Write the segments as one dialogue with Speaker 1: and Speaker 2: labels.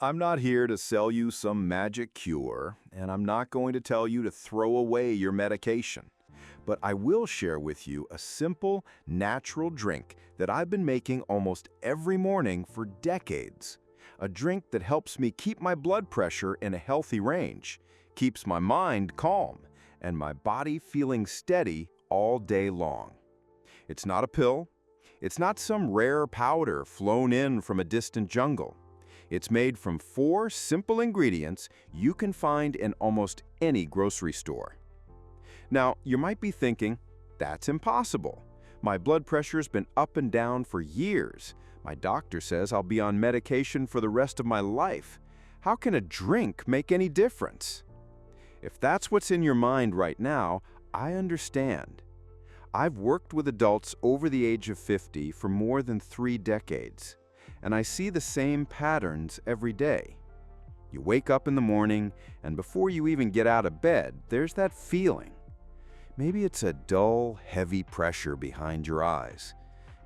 Speaker 1: I'm not here to sell you some magic cure, and I'm not going to tell you to throw away your medication. But I will share with you a simple, natural drink that I've been making almost every morning for decades. A drink that helps me keep my blood pressure in a healthy range, keeps my mind calm, and my body feeling steady all day long. It's not a pill. It's not some rare powder flown in from a distant jungle. It's made from 4 simple ingredients you can find in almost any grocery store. Now, you might be thinking, that's impossible. My blood pressure's been up and down for years. My doctor says I'll be on medication for the rest of my life. How can a drink make any difference? If that's what's in your mind right now, I understand. I've worked with adults over the age of 50 for more than 3 decades. And I see the same patterns every day. You wake up in the morning, and before you even get out of bed, there's that feeling. Maybe it's a dull, heavy pressure behind your eyes.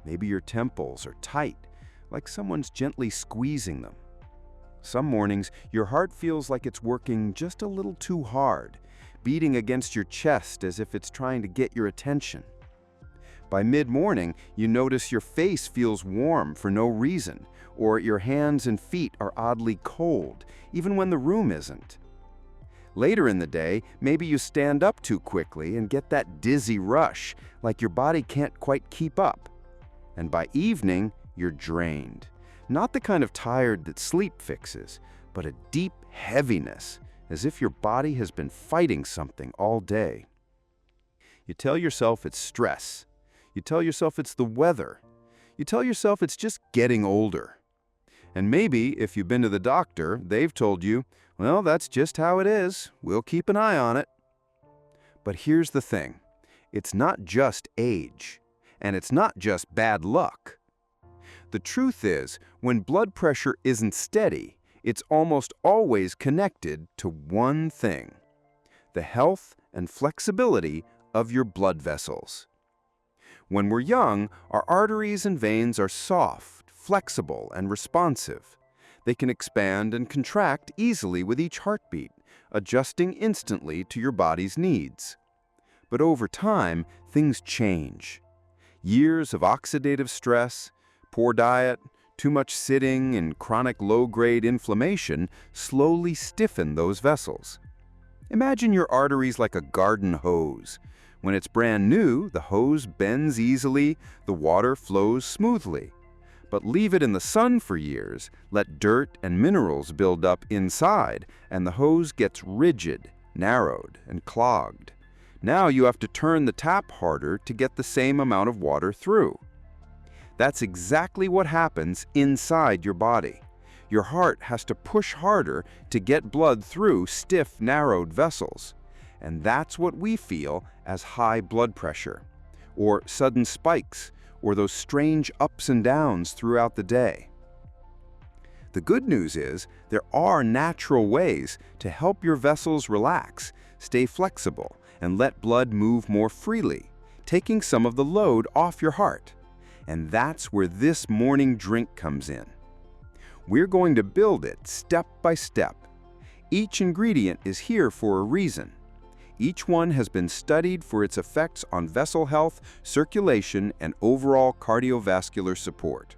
Speaker 1: Maybe your temples are tight, like someone's gently squeezing them. Some mornings, your heart feels like it's working just a little too hard, beating against your chest as if it's trying to get your attention. By mid-morning, you notice your face feels warm for no reason, or your hands and feet are oddly cold, even when the room isn't. Later in the day, maybe you stand up too quickly and get that dizzy rush, like your body can't quite keep up. And by evening, you're drained. Not the kind of tired that sleep fixes, but a deep heaviness, as if your body has been fighting something all day. You tell yourself it's stress. You tell yourself it's the weather. You tell yourself it's just getting older. And maybe, if you've been to the doctor, they've told you, well, that's just how it is. We'll keep an eye on it. But here's the thing. It's not just age. And it's not just bad luck. The truth is, when blood pressure isn't steady, it's almost always connected to one thing: the health and flexibility of your blood vessels. When we're young, our arteries and veins are soft, flexible, and responsive. They can expand and contract easily with each heartbeat, adjusting instantly to your body's needs. But over time, things change. Years of oxidative stress, poor diet, too much sitting, and chronic low-grade inflammation slowly stiffen those vessels. Imagine your arteries like a garden hose. When it's brand new, the hose bends easily, the water flows smoothly. But leave it in the sun for years, let dirt and minerals build up inside, and the hose gets rigid, narrowed, and clogged. Now you have to turn the tap harder to get the same amount of water through. That's exactly what happens inside your body. Your heart has to push harder to get blood through stiff, narrowed vessels. And that's what we feel as high blood pressure, or sudden spikes, or those strange ups and downs throughout the day. The good news is there are natural ways to help your vessels relax, stay flexible, and let blood move more freely, taking some of the load off your heart. And that's where this morning drink comes in. We're going to build it step by step. Each ingredient is here for a reason. Each one has been studied for its effects on vessel health, circulation, and overall cardiovascular support.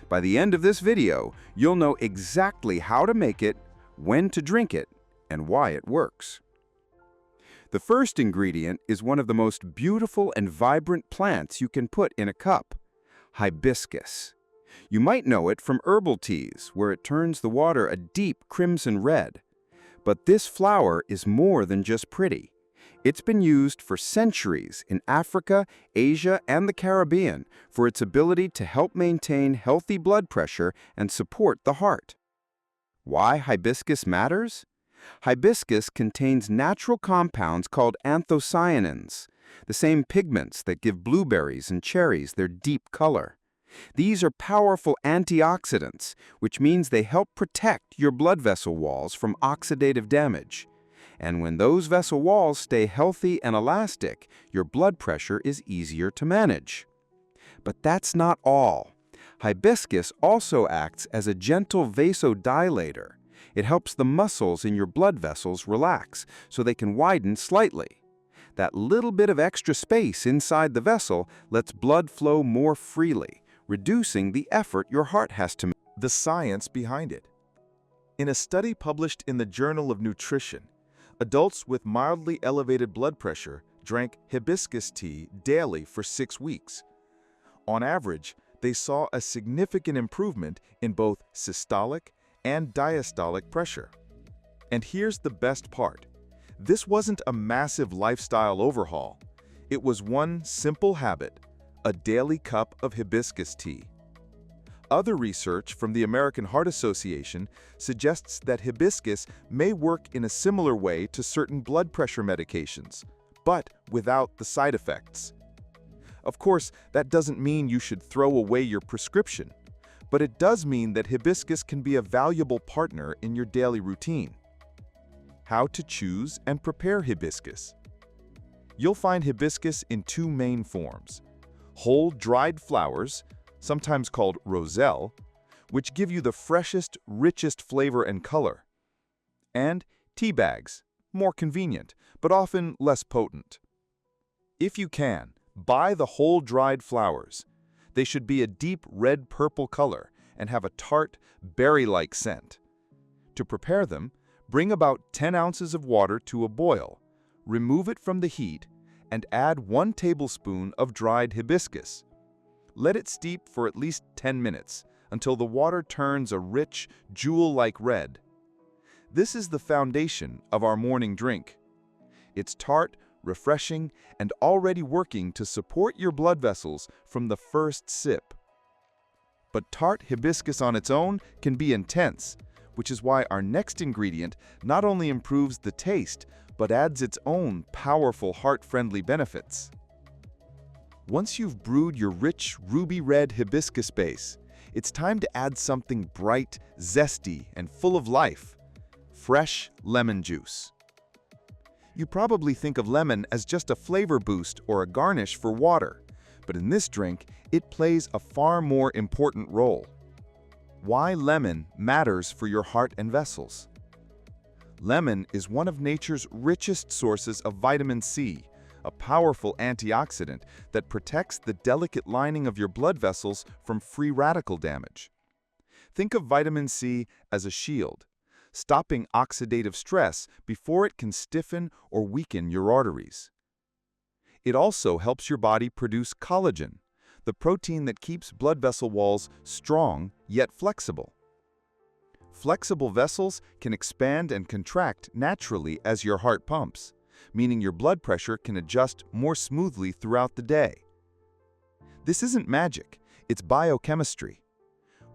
Speaker 1: By the end of this video, you'll know exactly how to make it, when to drink it, and why it works. The first ingredient is one of the most beautiful and vibrant plants you can put in a cup: hibiscus. You might know it from herbal teas, where it turns the water a deep crimson red. But this flower is more than just pretty. It's been used for centuries in Africa, Asia, and the Caribbean for its ability to help maintain healthy blood pressure and support the heart. Why hibiscus matters? Hibiscus contains natural compounds called anthocyanins, the same pigments that give blueberries and cherries their deep color. These are powerful antioxidants, which means they help protect your blood vessel walls from oxidative damage. And when those vessel walls stay healthy and elastic, your blood pressure is easier to manage. But that's not all.
Speaker 2: Hibiscus also acts as a gentle vasodilator. It helps the muscles in your blood vessels relax so they can widen slightly. That little bit of extra space inside the vessel lets blood flow more freely, reducing the effort your heart has to make.
Speaker 1: The science behind it. In a study published in the Journal of Nutrition, adults with mildly elevated blood pressure drank hibiscus tea daily for 6 weeks. On average, they saw a significant improvement in both systolic and diastolic pressure. And here's the best part. This wasn't a massive lifestyle overhaul. It was one simple habit, a daily cup of hibiscus tea. Other research from the American Heart Association suggests that hibiscus may work in a similar way to certain blood pressure medications, but without the side effects. Of course, that doesn't mean you should throw away your prescription, but it does mean that hibiscus can be a valuable partner in your daily routine. How to choose and prepare hibiscus. You'll find hibiscus in 2 main forms: whole dried flowers, sometimes called roselle, which give you the freshest, richest flavor and color, and tea bags, more convenient, but often less potent. If you can, buy the whole dried flowers. They should be a deep red-purple color and have a tart, berry-like scent. To prepare them, bring about 10 ounces of water to a boil, remove it from the heat, and add 1 tablespoon of dried hibiscus. Let it steep for at least 10 minutes until the water turns a rich, jewel-like red. This is the foundation of our morning drink. It's tart, refreshing, and already working to support your blood vessels from the first sip. But tart hibiscus on its own can be intense, which is why our next ingredient not only improves the taste, but adds its own powerful heart-friendly benefits. Once you've brewed your rich, ruby-red hibiscus base, it's time to add something bright, zesty, and full of life: fresh lemon juice. You probably think of lemon as just a flavor boost or a garnish for water, but in this drink, it plays a far more important role. Why lemon matters for your heart and vessels. Lemon is one of nature's richest sources of vitamin C, a powerful antioxidant that protects the delicate lining of your blood vessels from free radical damage. Think of vitamin C as a shield, stopping oxidative stress before it can stiffen or weaken your arteries. It also helps your body produce collagen, the protein that keeps blood vessel walls strong yet flexible. Flexible vessels can expand and contract naturally as your heart pumps, meaning your blood pressure can adjust more smoothly throughout the day. This isn't magic, it's biochemistry.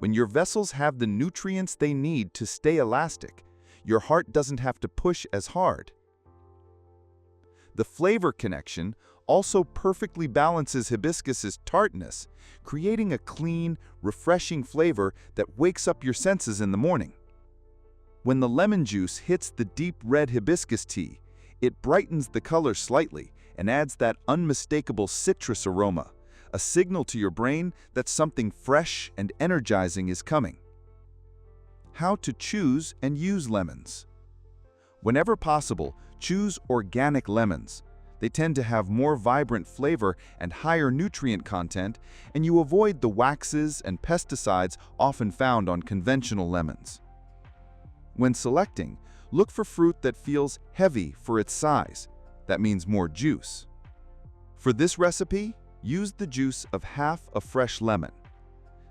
Speaker 1: When your vessels have the nutrients they need to stay elastic, your heart doesn't have to push as hard. The flavor connection also perfectly balances hibiscus's tartness, creating a clean, refreshing flavor that wakes up your senses in the morning. When the lemon juice hits the deep red hibiscus tea, it brightens the color slightly and adds that unmistakable citrus aroma, a signal to your brain that something fresh and energizing is coming. How to choose and use lemons. Whenever possible, choose organic lemons. They tend to have more vibrant flavor and higher nutrient content, and you avoid the waxes and pesticides often found on conventional lemons. When selecting, look for fruit that feels heavy for its size. That means more juice. For this recipe, use the juice of half a fresh lemon.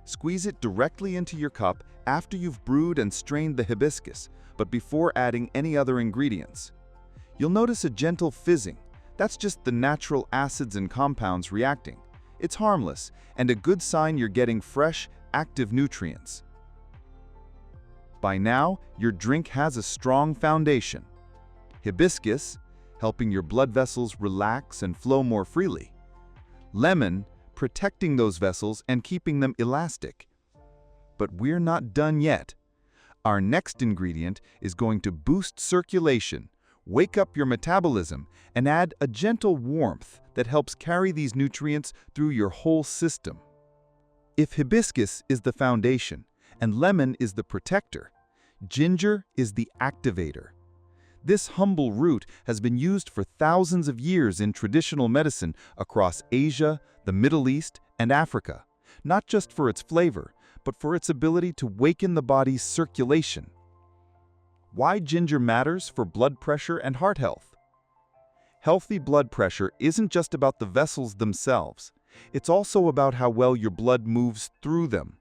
Speaker 1: Squeeze it directly into your cup after you've brewed and strained the hibiscus, but before adding any other ingredients. You'll notice a gentle fizzing. That's just the natural acids and compounds reacting. It's harmless and a good sign you're getting fresh, active nutrients. By now, your drink has a strong foundation. Hibiscus, helping your blood vessels relax and flow more freely. Lemon, protecting those vessels and keeping them elastic. But we're not done yet. Our next ingredient is going to boost circulation, wake up your metabolism, and add a gentle warmth that helps carry these nutrients through your whole system.
Speaker 3: If hibiscus is the foundation and lemon is the protector, ginger is the activator. This humble root has been used for thousands of years in traditional medicine across Asia, the Middle East, and Africa, not just for its flavor, but for its ability to waken the body's circulation. Why ginger matters for blood pressure and heart health? Healthy blood pressure isn't just about the vessels themselves. It's also about how well your blood moves through them.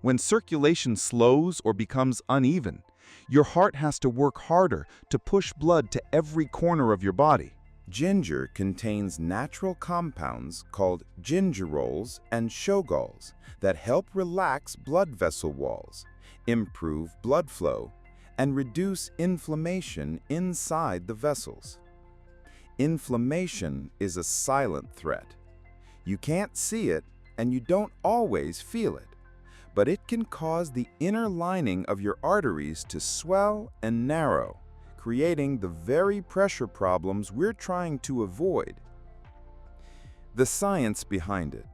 Speaker 3: When circulation slows or becomes uneven, your heart has to work harder to push blood to every corner of your body.
Speaker 2: Ginger contains natural compounds called gingerols and shogalls that help relax blood vessel walls, improve blood flow, and reduce inflammation inside the vessels. Inflammation is a silent threat. You can't see it, and you don't always feel it, but it can cause the inner lining of your arteries to swell and narrow, creating the very pressure problems we're trying to avoid. The science behind it.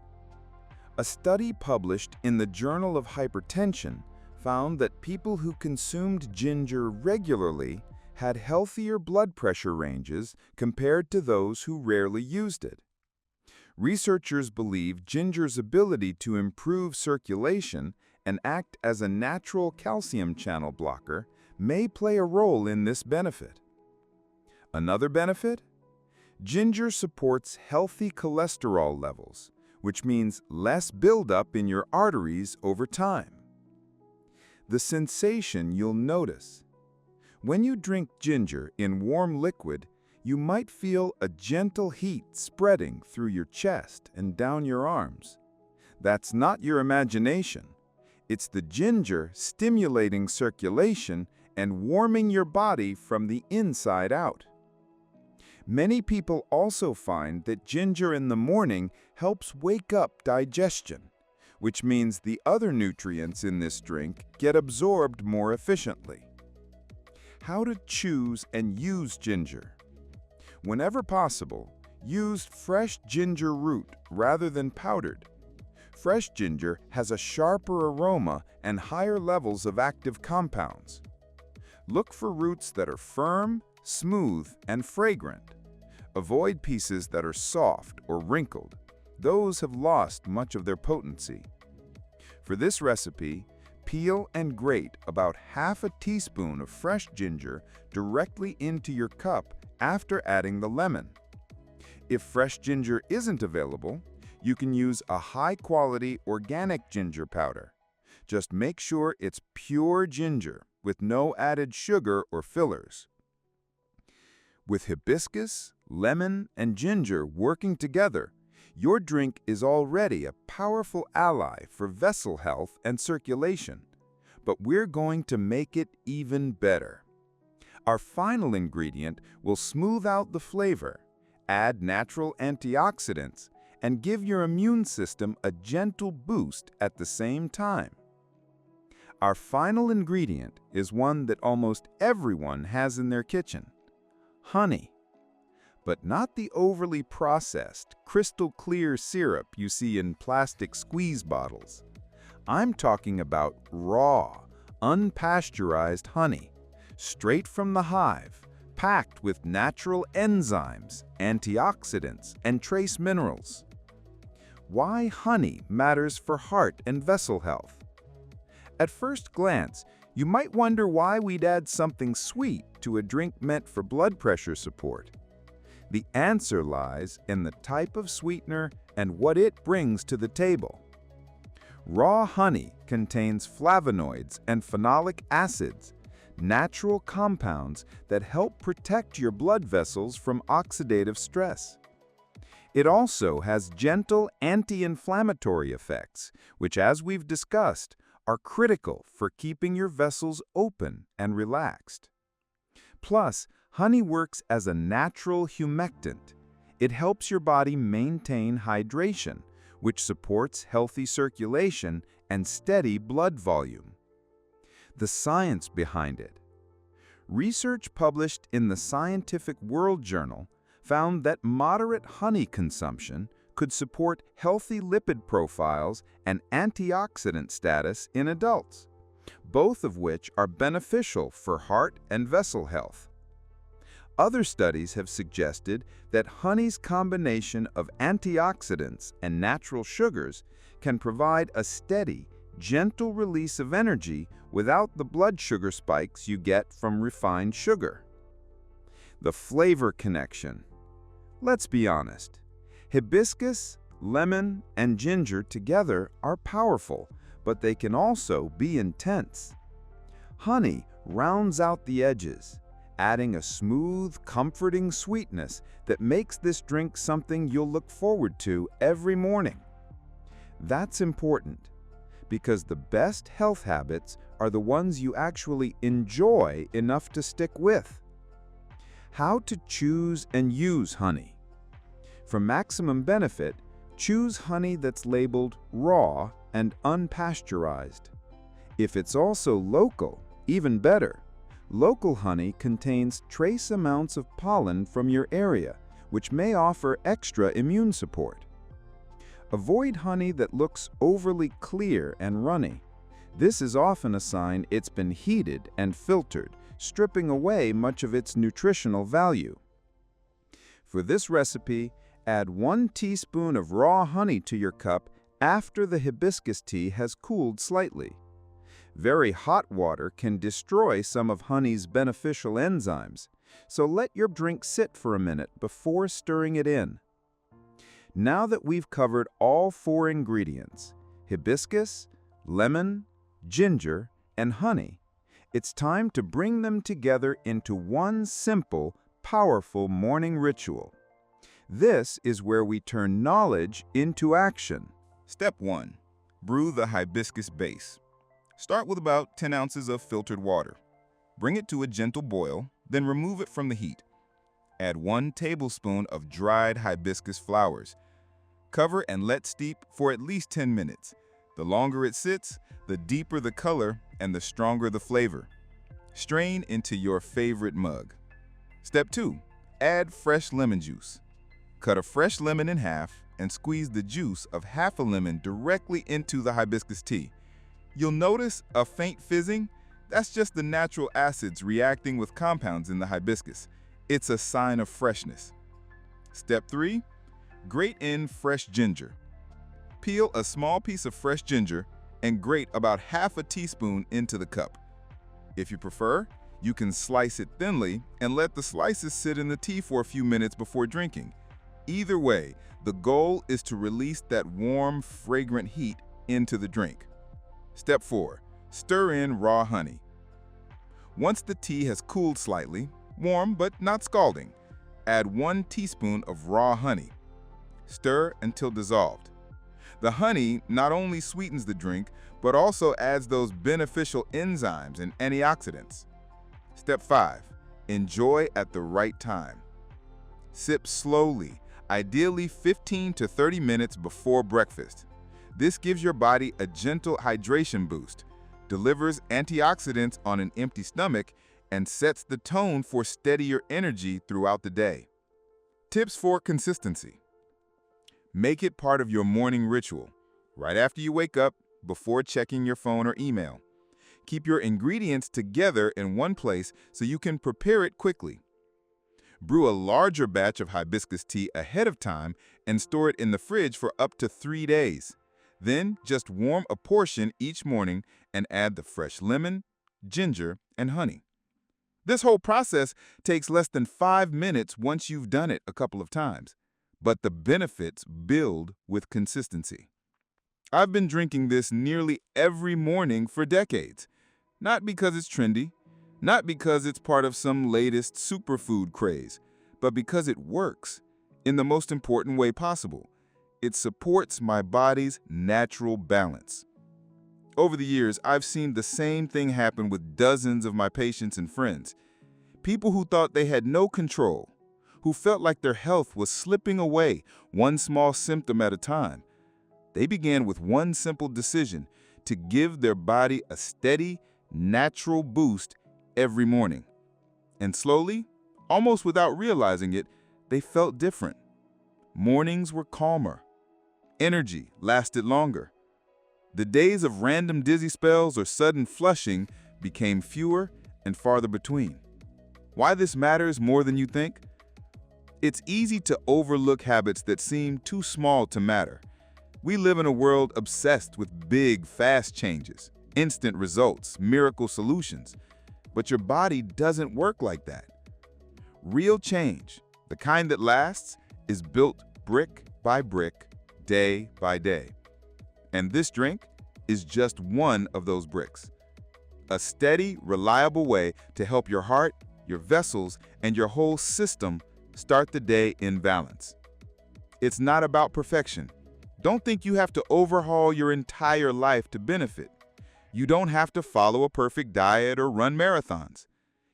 Speaker 2: A study published in the Journal of Hypertension found that people who consumed ginger regularly had healthier blood pressure ranges compared to those who rarely used it. Researchers believe ginger's ability to improve circulation and act as a natural calcium channel blocker may play a role in this benefit. Another benefit? Ginger supports healthy cholesterol levels, which means less buildup in your arteries over time. The sensation you'll notice. When you drink ginger in warm liquid, you might feel a gentle heat spreading through your chest and down your arms. That's not your imagination. It's the ginger stimulating circulation and warming your body from the inside out. Many people also find that ginger in the morning helps wake up digestion, which means the other nutrients in this drink get absorbed more efficiently. How to choose and use ginger. Whenever possible, use fresh ginger root rather than powdered. Fresh ginger has a sharper aroma and higher levels of active compounds. Look for roots that are firm, smooth, and fragrant. Avoid pieces that are soft or wrinkled. Those have lost much of their potency. For this recipe, peel and grate about half a teaspoon of fresh ginger directly into your cup after adding the lemon. If fresh ginger isn't available, you can use a high-quality organic ginger powder. Just make sure it's pure ginger with no added sugar or fillers. With hibiscus, lemon, and ginger working together, your drink is already a powerful ally for vessel health and circulation, but we're going to make it even better. Our final ingredient will smooth out the flavor, add natural antioxidants, and give your immune system a gentle boost at the same time. Our final ingredient is one that almost everyone has in their kitchen: honey. But not the overly processed, crystal clear syrup you see in plastic squeeze bottles. I'm talking about raw, unpasteurized honey, straight from the hive, packed with natural enzymes, antioxidants, and trace minerals. Why honey matters for heart and vessel health. At first glance, you might wonder why we'd add something sweet to a drink meant for blood pressure support. The answer lies in the type of sweetener and what it brings to the table. Raw honey contains flavonoids and phenolic acids, natural compounds that help protect your blood vessels from oxidative stress. It also has gentle anti-inflammatory effects, which, as we've discussed, are critical for keeping your vessels open and relaxed. Plus, honey works as a natural humectant. It helps your body maintain hydration, which supports healthy circulation and steady blood volume. The science behind it. Research published in the Scientific World Journal found that moderate honey consumption, could support healthy lipid profiles and antioxidant status in adults, both of which are beneficial for heart and vessel health. Other studies have suggested that honey's combination of antioxidants and natural sugars can provide a steady, gentle release of energy without the blood sugar spikes you get from refined sugar. The flavor connection. Let's be honest. Hibiscus, lemon, and ginger together are powerful, but they can also be intense. Honey rounds out the edges, adding a smooth, comforting sweetness that makes this drink something you'll look forward to every morning. That's important, because the best health habits are the ones you actually enjoy enough to stick with. How to choose and use honey. For maximum benefit, choose honey that's labeled raw and unpasteurized. If it's also local, even better. Local honey contains trace amounts of pollen from your area, which may offer extra immune support. Avoid honey that looks overly clear and runny. This is often a sign it's been heated and filtered, stripping away much of its nutritional value. For this recipe, add 1 teaspoon of raw honey to your cup after the hibiscus tea has cooled slightly. Very hot water can destroy some of honey's beneficial enzymes, so let your drink sit for a minute before stirring it in. Now that we've covered all 4 ingredients, hibiscus, lemon, ginger, and honey, it's time to bring them together into one simple, powerful morning ritual. This is where we turn knowledge into action.
Speaker 4: Step 1. Brew the hibiscus base. Start with about 10 ounces of filtered water. Bring it to a gentle boil, then remove it from the heat. Add 1 tablespoon of dried hibiscus flowers. Cover and let steep for at least 10 minutes. The longer it sits, the deeper the color and the stronger the flavor. Strain into your favorite mug. Step 2. Add fresh lemon juice. Cut a fresh lemon in half and squeeze the juice of half a lemon directly into the hibiscus tea. You'll notice a faint fizzing. That's just the natural acids reacting with compounds in the hibiscus. It's a sign of freshness. Step 3. Grate in fresh ginger. Peel a small piece of fresh ginger and grate about half a teaspoon into the cup. If you prefer, you can slice it thinly and let the slices sit in the tea for a few minutes before drinking. Either way, the goal is to release that warm, fragrant heat into the drink. Step 4. Stir in raw honey. Once the tea has cooled slightly, warm but not scalding, add 1 teaspoon of raw honey. Stir until dissolved. The honey not only sweetens the drink, but also adds those beneficial enzymes and antioxidants. Step 5. Enjoy at the right time. Sip slowly, ideally 15 to 30 minutes before breakfast. This gives your body a gentle hydration boost, delivers antioxidants on an empty stomach, and sets the tone for steadier energy throughout the day. Tips for consistency. Make it part of your morning ritual, right after you wake up, before checking your phone or email. Keep your ingredients together in one place so you can prepare it quickly. Brew a larger batch of hibiscus tea ahead of time and store it in the fridge for up to 3 days. Then just warm a portion each morning and add the fresh lemon, ginger, and honey. This whole process takes less than 5 minutes once you've done it a couple of times, but the benefits build with consistency. I've been drinking this nearly every morning for decades, not because it's trendy, not because it's part of some latest superfood craze, but because it works in the most important way possible. It supports my body's natural balance. Over the years, I've seen the same thing happen with dozens of my patients and friends. People who thought they had no control, who felt like their health was slipping away one small symptom at a time. They began with one simple decision: to give their body a steady, natural boost every morning. And slowly, almost without realizing it, they felt different. Mornings were calmer, Energy lasted longer. The days of random dizzy spells or sudden flushing became fewer and farther between. Why this matters more than you think? It's easy to overlook habits that seem too small to matter. We live in a world obsessed with big, fast changes, instant results, miracle solutions. But your body doesn't work like that. Real change, the kind that lasts, is built brick by brick, day by day. And this drink is just one of those bricks. A steady, reliable way to help your heart, your vessels, and your whole system start the day in balance. It's not about perfection. Don't think you have to overhaul your entire life to benefit. You don't have to follow a perfect diet or run marathons.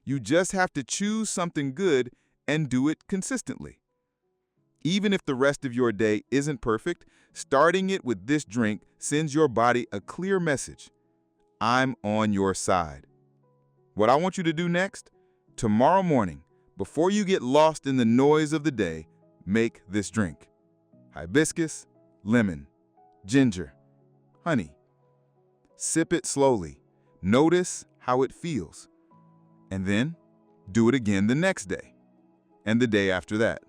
Speaker 4: You just have to choose something good and do it consistently. Even if the rest of your day isn't perfect, starting it with this drink sends your body a clear message. I'm on your side. What I want you to do next, tomorrow morning, before you get lost in the noise of the day, make this drink. Hibiscus, lemon, ginger, honey. Sip it slowly. Notice how it feels. And then do it again the next day and the day after that.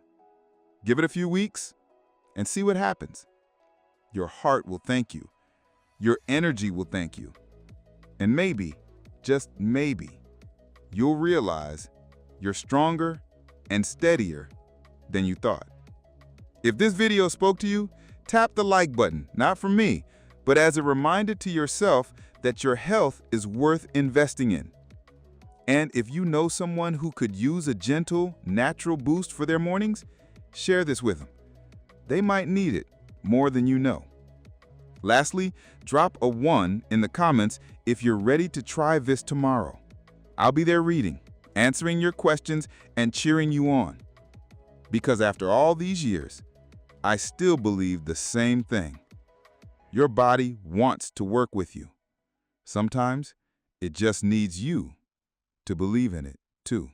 Speaker 4: Give it a few weeks and see what happens. Your heart will thank you. Your energy will thank you. And maybe, just maybe, you'll realize you're stronger and steadier than you thought. If this video spoke to you, tap the like button, not from me, but as a reminder to yourself that your health is worth investing in. And if you know someone who could use a gentle, natural boost for their mornings, share this with them. They might need it more than you know. Lastly, drop a 1 in the comments if you're ready to try this tomorrow. I'll be there reading, answering your questions, and cheering you on. Because after all these years, I still believe the same thing. Your body wants to work with you. Sometimes it just needs you to believe in it too.